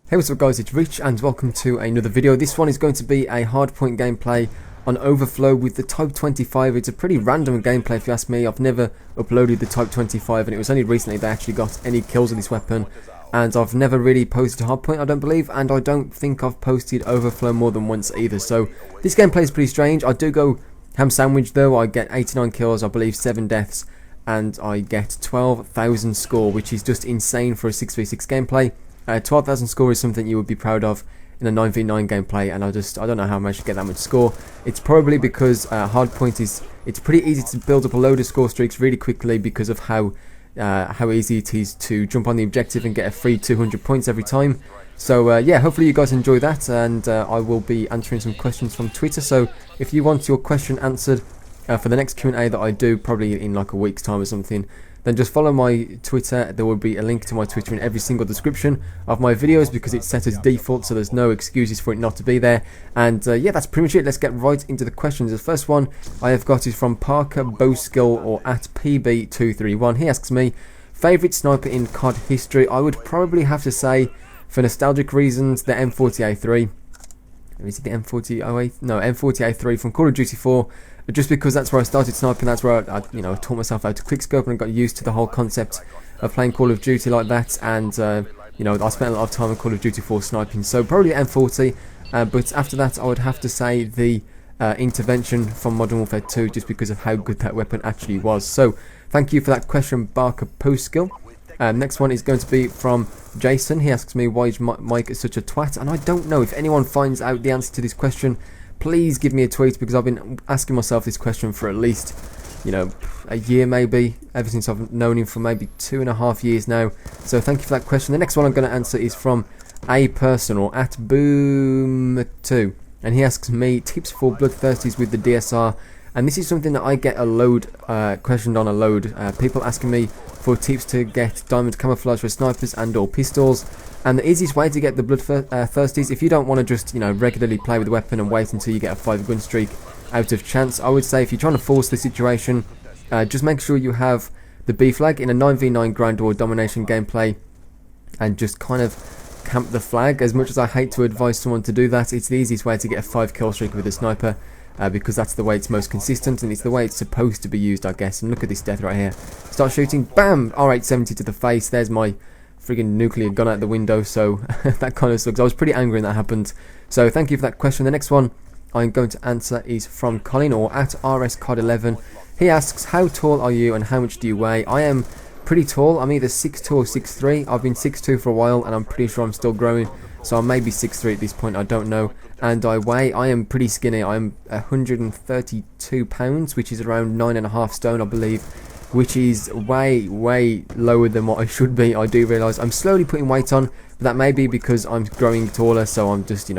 Hey, what's up guys, it's Rich and welcome to another video. This one is going to be a hardpoint gameplay on Overflow with the Type 25. It's a pretty random gameplay if you ask me. I've never uploaded the Type 25 and it was only recently they actually got any kills with this weapon. And I've never really posted hardpoint, I don't believe, and I don't think I've posted Overflow more than once either. So this gameplay is pretty strange. I do go ham sandwich though. I get 89 kills, I believe 7 deaths, and I get 12,000 score, which is just insane for a 6v6 gameplay. 12,000 score is something you would be proud of in a 9v9 gameplay, and I don't know how I managed to get that much score. It's probably because hardpoint it's pretty easy to build up a load of score streaks really quickly because of how easy it is to jump on the objective and get a free 200 points every time. So yeah, hopefully you guys enjoy that, and I will be answering some questions from Twitter. So if you want your question answered for the next Q&A that I do, probably in like a week's time or something, then just follow my Twitter. There will be a link to my Twitter in every single description of my videos because it's set as default, so there's no excuses for it not to be there. And yeah, that's pretty much it. Let's get right into the questions. The first one I have got is from Parker Bowskill, or at PB231. He asks me, favourite sniper in COD history? I would probably have to say, for nostalgic reasons, the M40A3. Is it the M4008? No, M40A3 from Call of Duty 4. Just because that's where I started sniping, that's where I taught myself how to quickscope and got used to the whole concept of playing Call of Duty like that. And I spent a lot of time on Call of Duty 4 sniping, so probably M40. But after that, I would have to say the intervention from Modern Warfare 2, just because of how good that weapon actually was. So thank you for that question, Barker Postskill. Next one is going to be from Jason. He asks me, why is Mike such a twat? And I don't know. If anyone finds out the answer to this question, please give me a tweet, because I've been asking myself this question for at least, a year maybe, ever since I've known him, for maybe 2.5 years now. So thank you for that question. The next one I'm going to answer is from a person, or at BO2, and he asks me tips for bloodthirsties with the DSR. And this is something that I get a load, questioned on a load. People asking me for tips to get diamond camouflage for snipers and or pistols. And the easiest way to get the bloodthirsties, if you don't want to just regularly play with the weapon and wait until you get a 5-gun streak out of chance, I would say if you're trying to force the situation, just make sure you have the B flag in a 9v9 grind or domination gameplay, and just kind of camp the flag. As much as I hate to advise someone to do that, it's the easiest way to get a 5-kill streak with a sniper. Because that's the way it's most consistent, and it's the way it's supposed to be used, I guess. And look at this death right here. Start shooting, bam! R870 to the face. There's my friggin' nuclear gun out the window, so that kind of sucks. I was pretty angry when that happened. So thank you for that question. The next one I'm going to answer is from Colin, or at RSCOD11. He asks, how tall are you and how much do you weigh? I am pretty tall. I'm either 6'2 or 6'3. I've been 6'2 for a while, and I'm pretty sure I'm still growing. So I may be 6'3 at this point, I don't know. And I am pretty skinny. I'm 132 pounds, which is around 9.5 stone, I believe, which is way lower than what I should be. I do realise I'm slowly putting weight on, but that may be because I'm growing taller, so I'm just,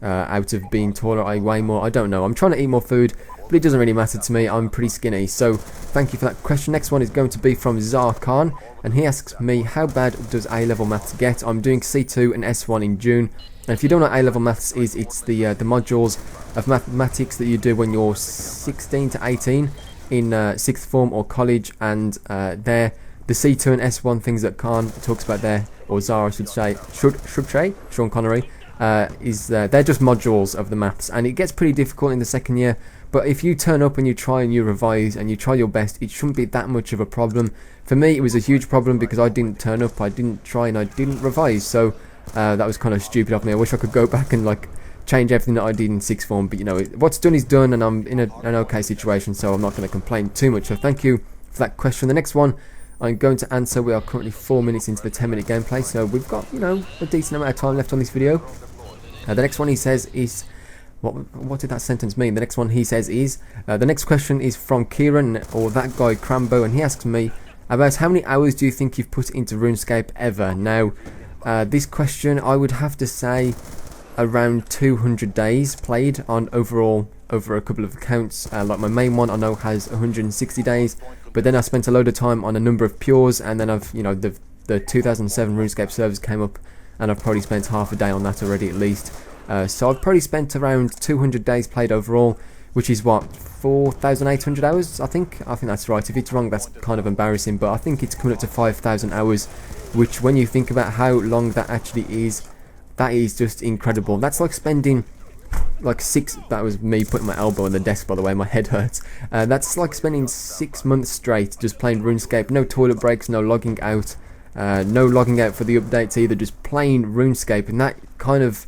out of being taller, I weigh more. I don't know. I'm trying to eat more food, but it doesn't really matter to me. I'm pretty skinny. So thank you for that question. Next one is going to be from Zarkhan, and he asks me, how bad does A-level maths get? I'm doing C2 and S1 in June. And if you don't know what A-level maths is, it's the modules of mathematics that you do when you're 16 to 18 in 6th form or college, and the C2 and S1 things that Khan talks about there, or Zara should say, Sean Connery, they're just modules of the maths, and it gets pretty difficult in the second year. But if you turn up and you try and you revise and you try your best, it shouldn't be that much of a problem. For me, it was a huge problem because I didn't turn up, I didn't try, and I didn't revise. So that was kind of stupid of me. I wish I could go back and change everything that I did in 6th form, but what's done is done, and I'm in an okay situation, so I'm not going to complain too much. So thank you for that question. The next one I'm going to answer, we are currently 4 minutes into the 10-minute gameplay, so we've got a decent amount of time left on this video. The next one he says is, what did that sentence mean? The next one he says is, the next question is from Kieran, or that guy Crambo, and he asks me about how many hours do you think you've put into RuneScape ever? Now, this question, I would have to say around 200 days played on overall, over a couple of accounts. Like my main one I know has 160 days, but then I spent a load of time on a number of pures, and then I've, the 2007 RuneScape servers came up, and I've probably spent half a day on that already at least. So I've probably spent around 200 days played overall, which is what, 4,800 hours, I think that's right. If it's wrong, that's kind of embarrassing, but I think it's coming up to 5,000 hours, which when you think about how long that actually is that is just incredible. That's like spending like that was me putting my elbow on the desk, by the way, my head hurts. That's like spending 6 months straight just playing RuneScape, no toilet breaks, no logging out, no logging out for the updates either, just playing RuneScape. And that kind of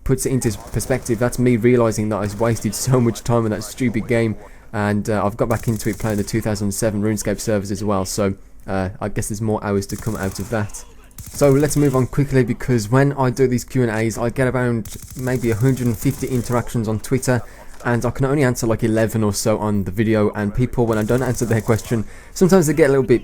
puts it into perspective. That's me realising that I wasted so much time on that stupid game, and I've got back into it playing the 2007 RuneScape servers as well, so I guess there's more hours to come out of that. So let's move on quickly, because when I do these Q&As I get around maybe 150 interactions on Twitter, and I can only answer like 11 or so on the video, and people, when I don't answer their question, sometimes they get a little bit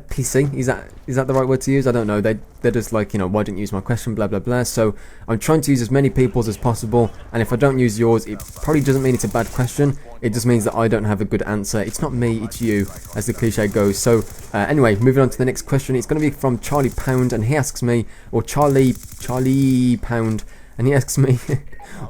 pissy. Is that the right word to use? I don't know. They're just like, you know, why didn't you use my question, blah blah blah. So I'm trying to use as many people's as possible, and if I don't use yours, it probably doesn't mean it's a bad question. It just means that I don't have a good answer. It's not me, it's you, as the cliche goes. So anyway, moving on to the next question. It's going to be from Charlie Pound, and he asks me, or Charlie Pound, and he asks me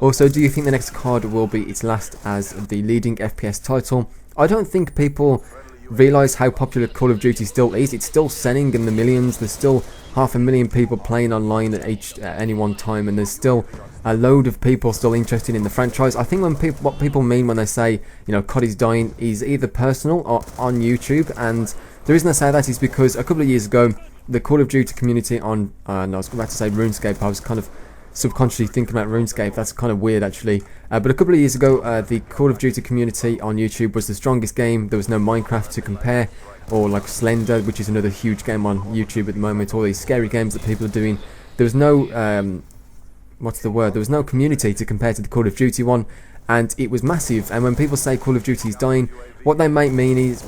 also, do you think the next card will be its last as the leading FPS title? I don't think people realise how popular Call of Duty still is. It's still selling in the millions. There's still 500,000 people playing online at any one time, and there's still a load of people still interested in the franchise. I think what people mean when they say, you know, COD is dying is either personal or on YouTube, and the reason I say that is because a couple of years ago the Call of Duty community on, and I was about to say RuneScape, I was kind of subconsciously thinking about RuneScape. That's kind of weird actually, but a couple of years ago the Call of Duty community on YouTube was the strongest game. There was no Minecraft to compare, or like Slender, which is another huge game on YouTube at the moment, all these scary games that people are doing. There was no there was no community to compare to the Call of Duty one, and it was massive. And when people say Call of Duty is dying, what they might mean is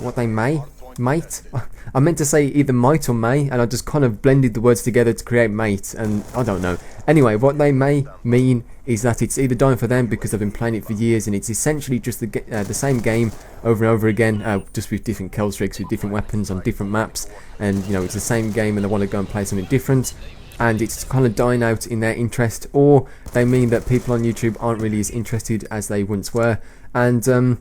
I meant to say either might or may, and I just kind of blended the words together to create mate, and I don't know. Anyway, what they may mean is that it's either dying for them because they've been playing it for years, and it's essentially just the same game over and over again, just with different kill streaks, with different weapons on different maps, and you know, it's the same game and they want to go and play something different, and it's kind of dying out in their interest. Or they mean that people on YouTube aren't really as interested as they once were, and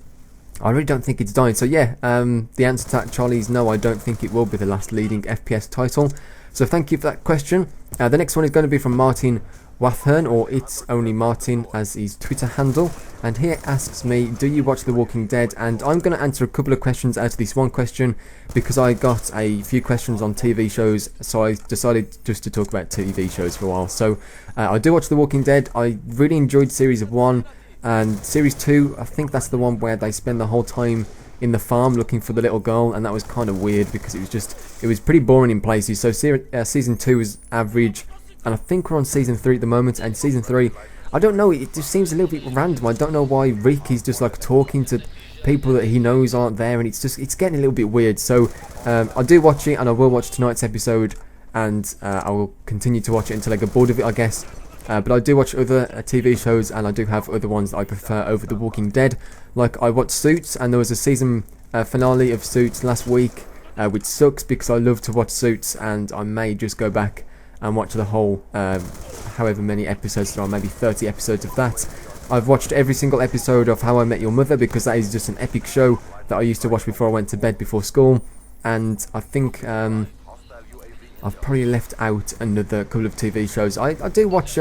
I really don't think it's dying. So yeah, the answer to that, Charlie, is no, I don't think it will be the last leading FPS title. So thank you for that question. The next one is going to be from Martin Wathern, or It's Only Martin as his Twitter handle, and he asks me, do you watch The Walking Dead? And I'm going to answer a couple of questions out of this one question, because I got a few questions on TV shows, so I decided just to talk about TV shows for a while. So I do watch The Walking Dead. I really enjoyed series 1, and series 2, I think that's the one where they spend the whole time in the farm looking for the little girl, and that was kind of weird because it was pretty boring in places. So season 2 is average, and I think we're on season 3 at the moment, and season 3, I don't know, it just seems a little bit random. I don't know why Rick is just like talking to people that he knows aren't there, and it's getting a little bit weird. So I do watch it, and I will watch tonight's episode, and I will continue to watch it until I get bored of it, I guess. But I do watch other TV shows, and I do have other ones that I prefer over The Walking Dead. Like, I watched Suits, and there was a season finale of Suits last week, which sucks because I love to watch Suits, and I may just go back and watch the whole, however many episodes there are, maybe 30 episodes of that. I've watched every single episode of How I Met Your Mother, because that is just an epic show that I used to watch before I went to bed before school. And I think I've probably left out another couple of TV shows. I do watch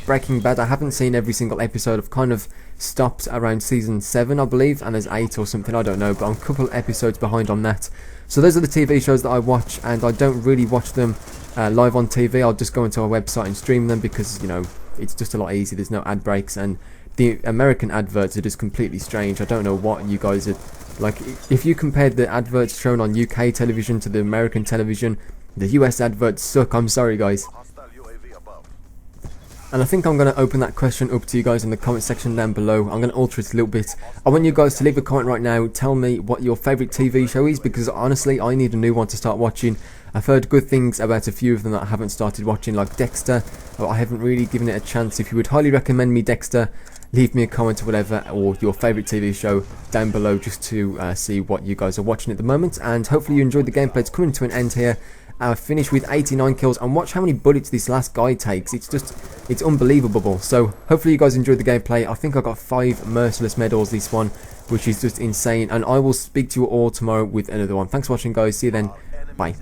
Breaking Bad. I haven't seen every single episode. I've kind of stopped around season 7, I believe, and there's 8 or something, I don't know, but I'm a couple episodes behind on that. So those are the TV shows that I watch, and I don't really watch them live on TV. I'll just go into our website and stream them, because, you know, it's just a lot easier. There's no ad breaks, and the American adverts are just completely strange. I don't know what you guys are like. If you compared the adverts shown on UK television to the American television, the US adverts suck. I'm sorry, guys. And I think I'm going to open that question up to you guys in the comment section down below. I'm going to alter it a little bit. I want you guys to leave a comment right now. Tell me what your favourite TV show is, because honestly, I need a new one to start watching. I've heard good things about a few of them that I haven't started watching, like Dexter. I haven't really given it a chance. If you would highly recommend me Dexter, leave me a comment or whatever, or your favourite TV show down below, just to see what you guys are watching at the moment. And hopefully you enjoyed the gameplay. It's coming to an end here. Finished with 89 kills, and watch how many bullets this last guy takes. It's unbelievable. So hopefully you guys enjoyed the gameplay. I think I got 5 merciless medals this one, which is just insane, and I will speak to you all tomorrow with another one. Thanks for watching, guys. See you then. Bye.